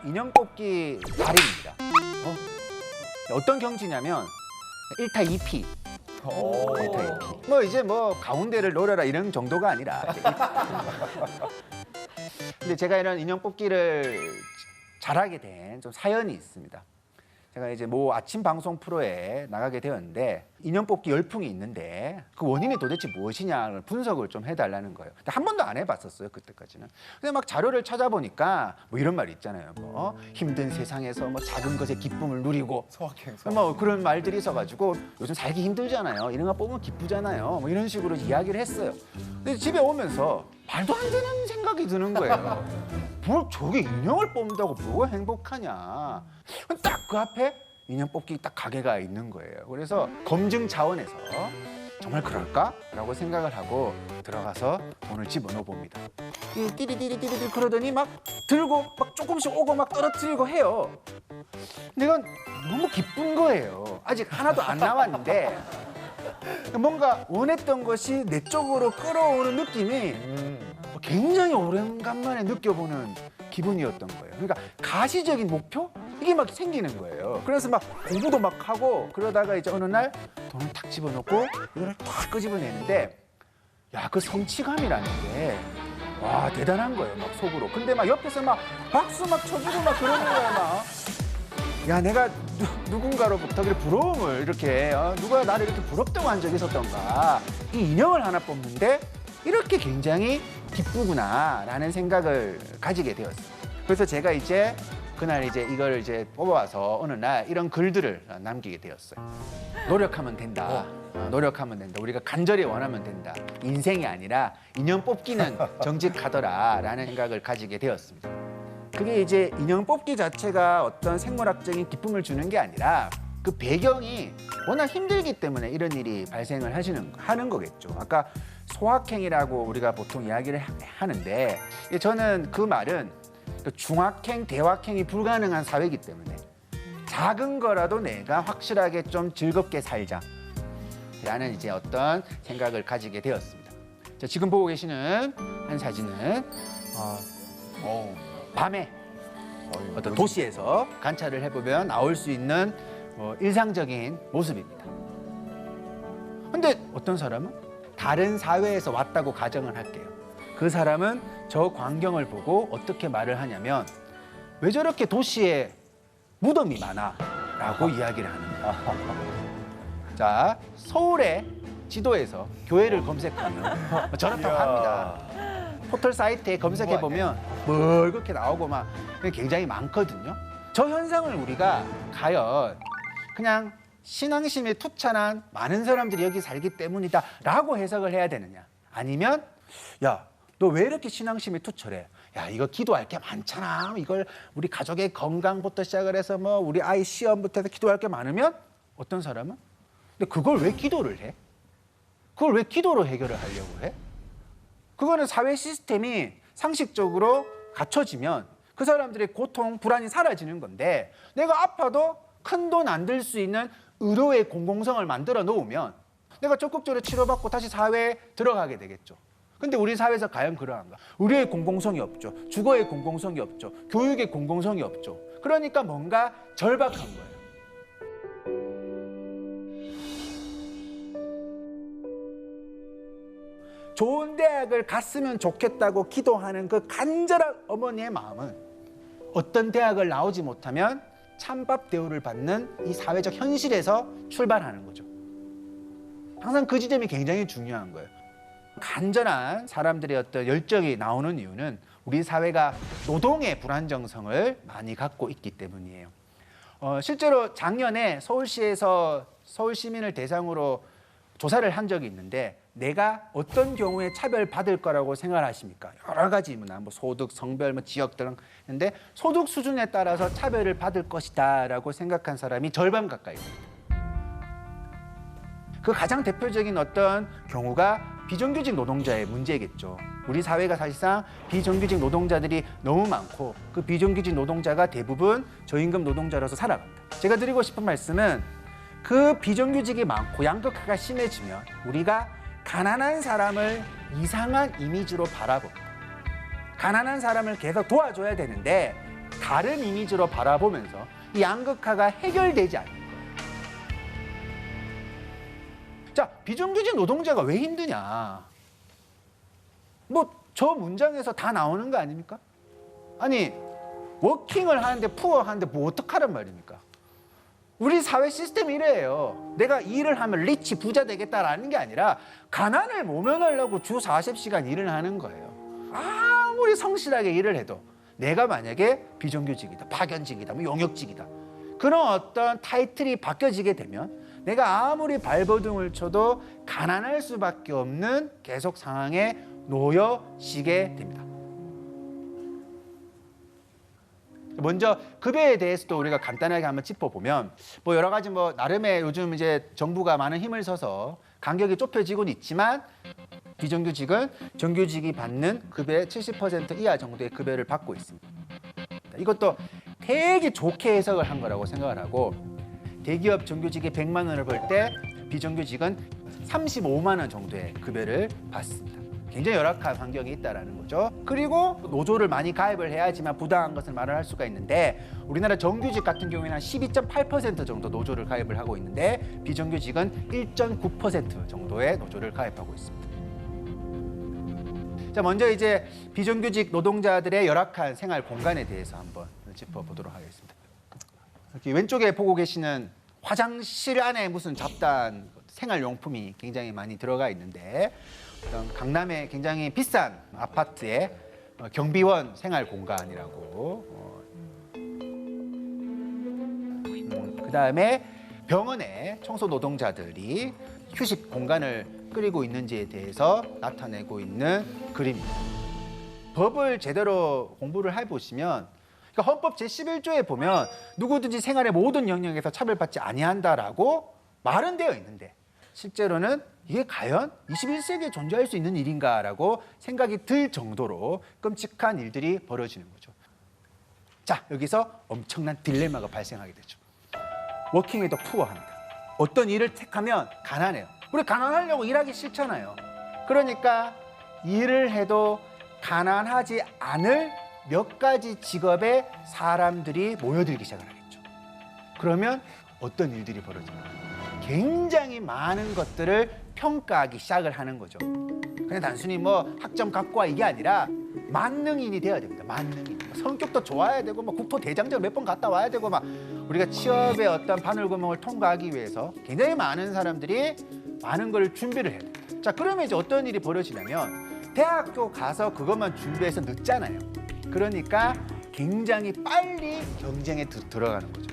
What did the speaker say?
인형 뽑기 달인입니다. 어떤 경지냐면 1타 2피. 1타 2피. 뭐 이제 뭐 가운데를 노려라 이런 정도가 아니라. 근데 제가 이런 인형 뽑기를 잘하게 된 좀 사연이 있습니다. 제가 이제 모 아침 방송 프로에 나가게 되었는데 인형 뽑기 열풍이 있는데 그 원인이 도대체 무엇이냐를 분석을 좀 해달라는 거예요. 근데 한 번도 안 해봤었어요, 그때까지는. 근데 막 자료를 찾아보니까 뭐 이런 말이 있잖아요. 뭐 힘든 세상에서 뭐 작은 것의 기쁨을 누리고 소확행. 뭐 그런 말들이 있어가지고 요즘 살기 힘들잖아요. 이런 거 뽑으면 기쁘잖아요. 뭐 이런 식으로 이야기를 했어요. 근데 집에 오면서 말도 안 되는 생각이 드는 거예요. 뭘 저게 인형을 뽑는다고 뭐가 행복하냐. 딱 그 앞에 인형 뽑기 딱 가게가 있는 거예요. 그래서 검증 차원에서 정말 그럴까라고 생각을 하고 들어가서 돈을 집어넣어 봅니다. 띠리띠리띠리띠리 그러더니 막 들고 막 조금씩 오고 막 떨어뜨리고 해요. 내가 너무 기쁜 거예요. 아직 하나도 안 나왔는데 뭔가 원했던 것이 내 쪽으로 끌어오는 느낌이 굉장히 오랜간만에 느껴보는 기분이었던 거예요. 그러니까 가시적인 목표? 이게 막 생기는 거예요. 그래서 막 공부도 막 하고 그러다가 이제 어느 날 돈을 탁 집어넣고 이거를 탁 끄집어내는데 야, 그 성취감이라는 게 와, 대단한 거예요. 막 속으로. 근데 막 옆에서 막 박수 막 쳐주고 막 그러는 거야, 막. 야, 내가 누군가로부터 그래 부러움을 이렇게 누가 나를 이렇게 부럽다고 한 적이 있었던가. 이 인형을 하나 뽑는데 이렇게 굉장히 기쁘구나라는 생각을 가지게 되었어요. 그래서 제가 이제 그날 이제 이걸 이제 뽑아와서 어느 날 이런 글들을 남기게 되었어요. 노력하면 된다. 노력하면 된다. 우리가 간절히 원하면 된다. 인생이 아니라 인형 뽑기는 정직하더라라는 생각을 가지게 되었습니다. 그게 이제 인형 뽑기 자체가 어떤 생물학적인 기쁨을 주는 게 아니라 그 배경이 워낙 힘들기 때문에 이런 일이 발생을 하는 거겠죠. 아까 소확행이라고 우리가 보통 이야기를 하는데 저는 그 말은 중확행, 대확행이 불가능한 사회이기 때문에 작은 거라도 내가 확실하게 좀 즐겁게 살자 라는 이제 어떤 생각을 가지게 되었습니다. 자, 지금 보고 계시는 한 사진은 밤에 어떤 도시에서 관찰을 해보면 나올 수 있는 일상적인 모습입니다. 근데 어떤 사람은 다른 사회에서 왔다고 가정을 할게요. 그 사람은 저 광경을 보고 어떻게 말을 하냐면 왜 저렇게 도시에 무덤이 많아? 라고 이야기를 하는 거예요. 자, 서울의 지도에서 교회를 검색하면 저렇다고 합니다. 포털 사이트에 검색해보면 멀겋게 나오고 막 굉장히 많거든요. 저 현상을 우리가 과연 그냥 신앙심에 투철한 많은 사람들이 여기 살기 때문이다 라고 해석을 해야 되느냐, 아니면 야, 너 왜 이렇게 신앙심이 투철해? 야, 이거 기도할 게 많잖아. 이걸 우리 가족의 건강부터 시작을 해서 뭐 우리 아이 시험부터 해서 기도할 게 많으면 어떤 사람은 근데 그걸 왜 기도를 해? 그걸 왜 기도로 해결을 하려고 해? 그거는 사회 시스템이 상식적으로 갖춰지면 그 사람들의 고통, 불안이 사라지는 건데 내가 아파도 큰 돈 안 들 수 있는 의료의 공공성을 만들어 놓으면 내가 적극적으로 치료받고 다시 사회에 들어가게 되겠죠. 근데 우리 사회에서 과연 그러한가? 의료의 공공성이 없죠. 주거의 공공성이 없죠. 교육의 공공성이 없죠. 그러니까 뭔가 절박한 거예요. 좋은 대학을 갔으면 좋겠다고 기도하는 그 간절한 어머니의 마음은 어떤 대학을 나오지 못하면 찬밥 대우를 받는 이 사회적 현실에서 출발하는 거죠. 항상 그 지점이 굉장히 중요한 거예요. 간절한 사람들의 어떤 열정이 나오는 이유는 우리 사회가 노동의 불안정성을 많이 갖고 있기 때문이에요. 실제로 작년에 서울시에서 서울 시민을 대상으로 조사를 한 적이 있는데 내가 어떤 경우에 차별받을 거라고 생각하십니까? 여러 가지 뭐 소득, 성별, 지역 등 했는데 소득 수준에 따라서 차별을 받을 것이다라고 생각한 사람이 절반 가까이입니다. 그 가장 대표적인 어떤 경우가 비정규직 노동자의 문제겠죠. 우리 사회가 사실상 비정규직 노동자들이 너무 많고 그 비정규직 노동자가 대부분 저임금 노동자로서 살아간다. 제가 드리고 싶은 말씀은 그 비정규직이 많고 양극화가 심해지면 우리가 가난한 사람을 이상한 이미지로 바라봅니다. 가난한 사람을 계속 도와줘야 되는데 다른 이미지로 바라보면서 이 양극화가 해결되지 않는 거예요. 자, 비정규직 노동자가 왜 힘드냐? 뭐 저 문장에서 다 나오는 거 아닙니까? 아니, 워킹을 하는데 푸어 하는데 뭐 어떡하란 말입니까? 우리 사회 시스템이 이래요. 내가 일을 하면 리치 부자 되겠다라는 게 아니라 가난을 모면하려고 주 40시간 일을 하는 거예요. 아무리 성실하게 일을 해도 내가 만약에 비정규직이다, 파견직이다, 뭐 용역직이다, 그런 어떤 타이틀이 바뀌어지게 되면 내가 아무리 발버둥을 쳐도 가난할 수밖에 없는 계속 상황에 놓여지게 됩니다. 먼저 급여에 대해서도 우리가 간단하게 한번 짚어보면 뭐 여러 가지 뭐 나름의 요즘 이제 정부가 많은 힘을 써서 간격이 좁혀지고는 있지만 비정규직은 정규직이 받는 급여의 70% 이하 정도의 급여를 받고 있습니다. 이것도 되게 좋게 해석을 한 거라고 생각을 하고, 대기업 정규직이 100만 원을 벌 때 비정규직은 35만 원 정도의 급여를 받습니다. 굉장히 열악한 환경이 있다는 거죠. 그리고 노조를 많이 가입을 해야지만 부당한 것을 말을 할 수가 있는데, 우리나라 정규직 같은 경우에는 한 12.8% 정도 노조를 가입을 하고 있는데 비정규직은 1.9% 정도의 노조를 가입하고 있습니다. 자, 먼저 이제 비정규직 노동자들의 열악한 생활 공간에 대해서 한번 짚어보도록 하겠습니다. 이렇게 왼쪽에 보고 계시는 화장실 안에 무슨 잡다한 생활용품이 굉장히 많이 들어가 있는데, 어떤 강남의 굉장히 비싼 아파트의 경비원 생활 공간이라고, 그다음에 병원에 청소 노동자들이 휴식 공간을 꾸리고 있는지에 대해서 나타내고 있는 그림입니다. 법을 제대로 공부를 해보시면, 그러니까 헌법 제11조에 보면 누구든지 생활의 모든 영역에서 차별받지 아니한다라고 말은 되어 있는데, 실제로는 이게 과연 21세기에 존재할 수 있는 일인가라고 생각이 들 정도로 끔찍한 일들이 벌어지는 거죠. 자, 여기서 엄청난 딜레마가 발생하게 되죠. 워킹에도 푸어합니다. 어떤 일을 택하면 가난해요. 우리 가난하려고 일하기 싫잖아요. 그러니까 일을 해도 가난하지 않을 몇 가지 직업의 사람들이 모여들기 시작을 하겠죠. 그러면 어떤 일들이 벌어집니까? 굉장히 많은 것들을 평가하기 시작을 하는 거죠. 그냥 단순히 뭐 학점 갖고 와 이게 아니라 만능인이 돼야 됩니다. 만능인. 성격도 좋아야 되고 뭐 국토 대장정 몇 번 갔다 와야 되고, 막 우리가 취업의 어떤 바늘구멍을 통과하기 위해서 굉장히 많은 사람들이 많은 걸 준비를 해야 됩니다. 자, 그러면 이제 어떤 일이 벌어지냐면 대학교 가서 그것만 준비해서 늦잖아요. 그러니까 굉장히 빨리 경쟁에 들어가는 거죠.